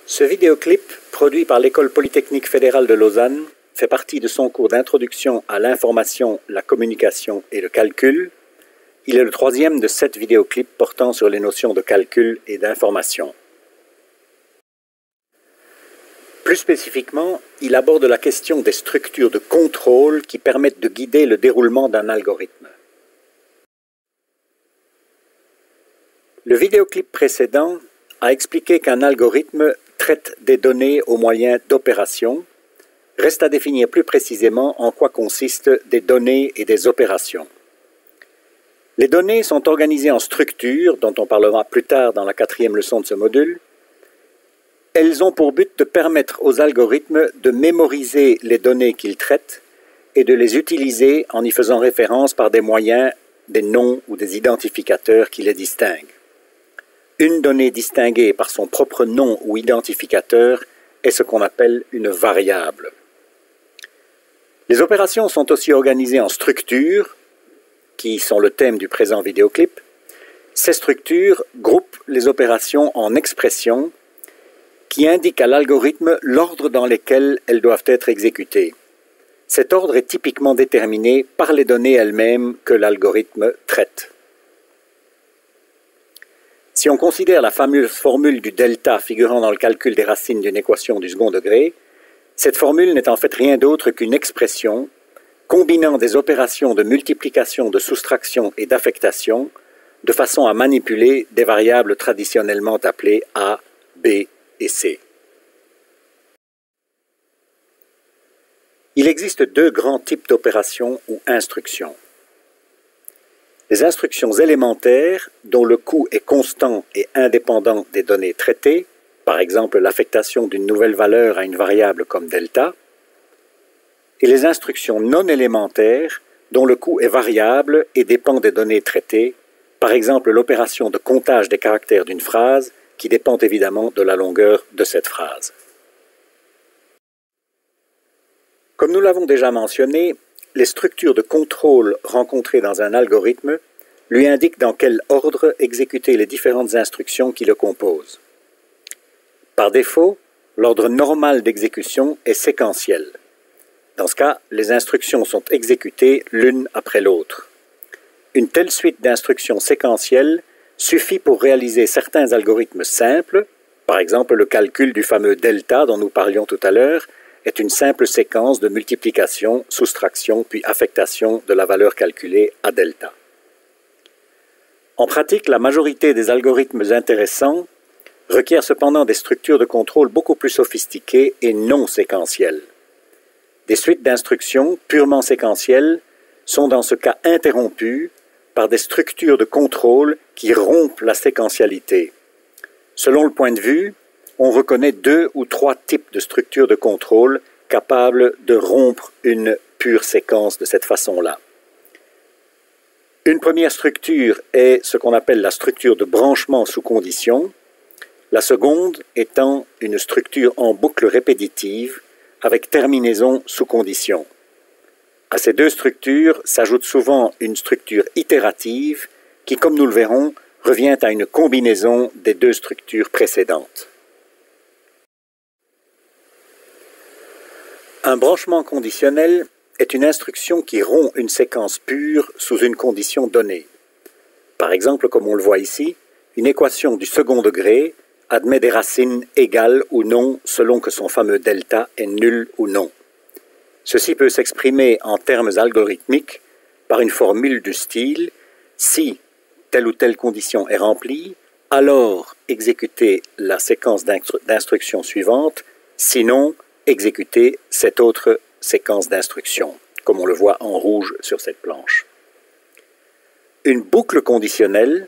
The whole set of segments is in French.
Ce vidéoclip, produit par l'École polytechnique fédérale de Lausanne, fait partie de son cours d'introduction à l'information, la communication et le calcul. Il est le troisième de 7 vidéoclips portant sur les notions de calcul et d'information. Plus spécifiquement, il aborde la question des structures de contrôle qui permettent de guider le déroulement d'un algorithme. Le vidéoclip précédent a expliqué qu'un algorithme traite des données au moyen d'opérations. Reste à définir plus précisément en quoi consistent des données et des opérations. Les données sont organisées en structures, dont on parlera plus tard dans la 4e leçon de ce module. Elles ont pour but de permettre aux algorithmes de mémoriser les données qu'ils traitent et de les utiliser en y faisant référence par des moyens, des noms ou des identificateurs qui les distinguent. Une donnée distinguée par son propre nom ou identificateur est ce qu'on appelle une variable. Les opérations sont aussi organisées en structures, qui sont le thème du présent vidéoclip. Ces structures groupent les opérations en expressions qui indiquent à l'algorithme l'ordre dans lequel elles doivent être exécutées. Cet ordre est typiquement déterminé par les données elles-mêmes que l'algorithme traite. Si on considère la fameuse formule du delta figurant dans le calcul des racines d'une équation du second degré, cette formule n'est en fait rien d'autre qu'une expression combinant des opérations de multiplication, de soustraction et d'affectation de façon à manipuler des variables traditionnellement appelées A, B et C. Il existe deux grands types d'opérations ou instructions. Les instructions élémentaires, dont le coût est constant et indépendant des données traitées, par exemple l'affectation d'une nouvelle valeur à une variable comme delta, et les instructions non élémentaires, dont le coût est variable et dépend des données traitées, par exemple l'opération de comptage des caractères d'une phrase, qui dépend évidemment de la longueur de cette phrase. Comme nous l'avons déjà mentionné, les structures de contrôle rencontrées dans un algorithme lui indiquent dans quel ordre exécuter les différentes instructions qui le composent. Par défaut, l'ordre normal d'exécution est séquentiel. Dans ce cas, les instructions sont exécutées l'une après l'autre. Une telle suite d'instructions séquentielles suffit pour réaliser certains algorithmes simples, par exemple le calcul du fameux delta dont nous parlions tout à l'heure, est une simple séquence de multiplication, soustraction, puis affectation de la valeur calculée à delta. En pratique, la majorité des algorithmes intéressants requièrent cependant des structures de contrôle beaucoup plus sophistiquées et non séquentielles. Des suites d'instructions purement séquentielles sont dans ce cas interrompues par des structures de contrôle qui rompent la séquentialité. Selon le point de vue, on reconnaît 2 ou 3 types de structures de contrôle capables de rompre une pure séquence de cette façon-là. Une première structure est ce qu'on appelle la structure de branchement sous condition, la seconde étant une structure en boucle répétitive avec terminaison sous condition. À ces deux structures s'ajoute souvent une structure itérative qui, comme nous le verrons, revient à une combinaison des deux structures précédentes. Un branchement conditionnel est une instruction qui rompt une séquence pure sous une condition donnée. Par exemple, comme on le voit ici, une équation du second degré admet des racines égales ou non selon que son fameux delta est nul ou non. Ceci peut s'exprimer en termes algorithmiques par une formule du style « si telle ou telle condition est remplie, alors exécutez la séquence d'instructions suivante, sinon exécutez cette autre séquence d'instructions », comme on le voit en rouge sur cette planche. Une boucle conditionnelle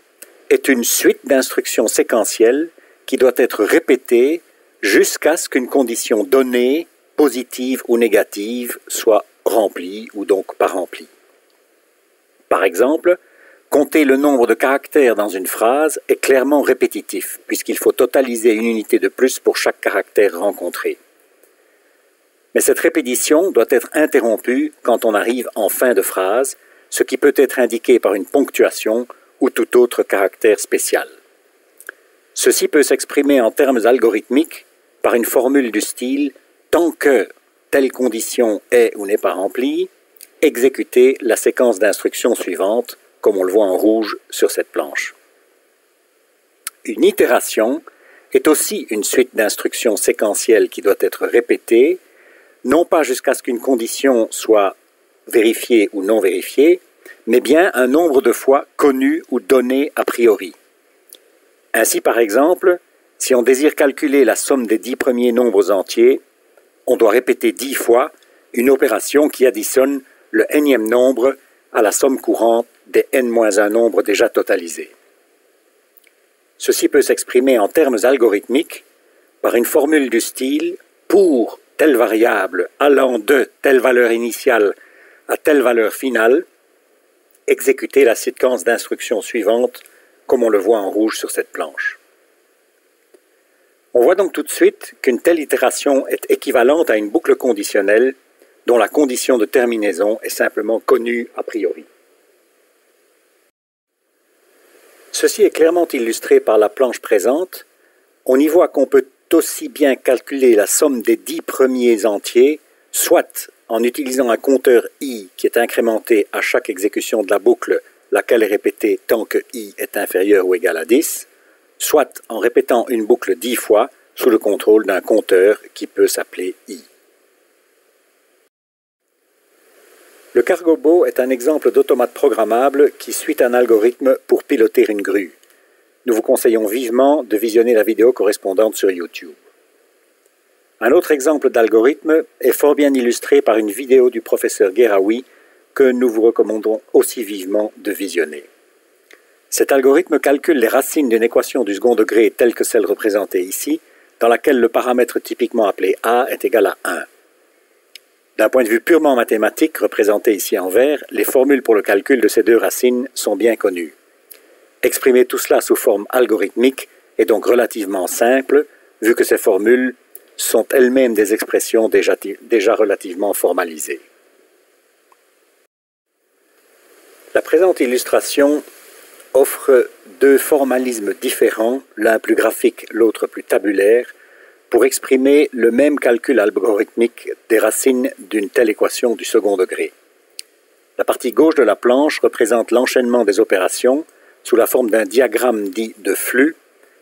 est une suite d'instructions séquentielles qui doit être répétée jusqu'à ce qu'une condition donnée, positive ou négative, soit remplie ou donc pas remplie. Par exemple, compter le nombre de caractères dans une phrase est clairement répétitif, puisqu'il faut totaliser une unité de plus pour chaque caractère rencontré. Mais cette répétition doit être interrompue quand on arrive en fin de phrase, ce qui peut être indiqué par une ponctuation ou tout autre caractère spécial. Ceci peut s'exprimer en termes algorithmiques par une formule du style « tant que telle condition est ou n'est pas remplie, exécutez la séquence d'instructions suivante » comme on le voit en rouge sur cette planche. Une itération est aussi une suite d'instructions séquentielles qui doit être répétée, non pas jusqu'à ce qu'une condition soit vérifiée ou non vérifiée, mais bien un nombre de fois connu ou donné a priori. Ainsi, par exemple, si on désire calculer la somme des 10 premiers nombres entiers, on doit répéter 10 fois une opération qui additionne le nème nombre à la somme courante des n-1 nombres déjà totalisés. Ceci peut s'exprimer en termes algorithmiques par une formule du style « pour telle variable allant de telle valeur initiale à telle valeur finale, exécuter la séquence d'instructions suivante comme on le voit en rouge sur cette planche. » On voit donc tout de suite qu'une telle itération est équivalente à une boucle conditionnelle dont la condition de terminaison est simplement connue a priori. Ceci est clairement illustré par la planche présente. On y voit qu'on peut aussi bien calculer la somme des 10 premiers entiers, soit en utilisant un compteur i qui est incrémenté à chaque exécution de la boucle, laquelle est répétée tant que i est inférieur ou égal à 10, soit en répétant une boucle 10 fois sous le contrôle d'un compteur qui peut s'appeler i. Le cargoboat est un exemple d'automate programmable qui suit un algorithme pour piloter une grue. Nous vous conseillons vivement de visionner la vidéo correspondante sur YouTube. Un autre exemple d'algorithme est fort bien illustré par une vidéo du professeur Guéraoui que nous vous recommandons aussi vivement de visionner. Cet algorithme calcule les racines d'une équation du second degré telle que celle représentée ici, dans laquelle le paramètre typiquement appelé a est égal à 1. D'un point de vue purement mathématique, représenté ici en vert, les formules pour le calcul de ces deux racines sont bien connues. Exprimer tout cela sous forme algorithmique est donc relativement simple, vu que ces formules sont elles-mêmes des expressions déjà relativement formalisées. La présente illustration offre deux formalismes différents, l'un plus graphique, l'autre plus tabulaire, pour exprimer le même calcul algorithmique des racines d'une telle équation du second degré. La partie gauche de la planche représente l'enchaînement des opérations sous la forme d'un diagramme dit de flux,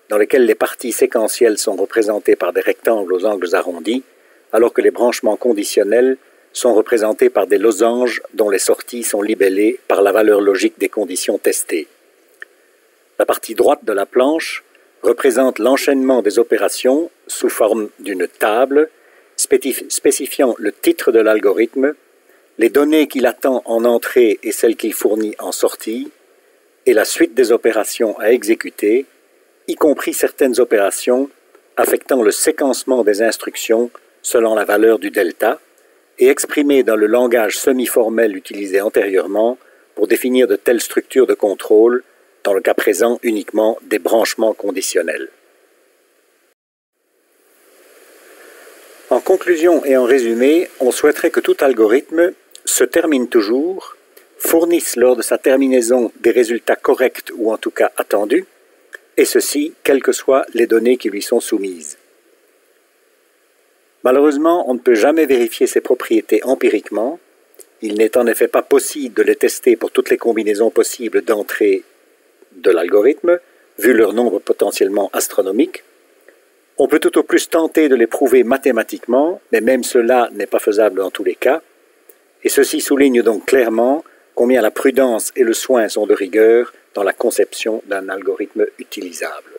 dans lequel les parties séquentielles sont représentées par des rectangles aux angles arrondis, alors que les branchements conditionnels sont représentés par des losanges dont les sorties sont libellées par la valeur logique des conditions testées. La partie droite de la planche représente l'enchaînement des opérations sous forme d'une table spécifiant le titre de l'algorithme, les données qu'il attend en entrée et celles qu'il fournit en sortie, et la suite des opérations à exécuter, y compris certaines opérations affectant le séquencement des instructions selon la valeur du delta, et exprimées dans le langage semi-formel utilisé antérieurement pour définir de telles structures de contrôle, dans le cas présent uniquement des branchements conditionnels. En conclusion et en résumé, on souhaiterait que tout algorithme se termine toujours, fournisse lors de sa terminaison des résultats corrects ou en tout cas attendus, et ceci, quelles que soient les données qui lui sont soumises. Malheureusement, on ne peut jamais vérifier ces propriétés empiriquement. Il n'est en effet pas possible de les tester pour toutes les combinaisons possibles d'entrée de l'algorithme, vu leur nombre potentiellement astronomique. On peut tout au plus tenter de les prouver mathématiquement, mais même cela n'est pas faisable dans tous les cas, et ceci souligne donc clairement combien la prudence et le soin sont de rigueur dans la conception d'un algorithme utilisable.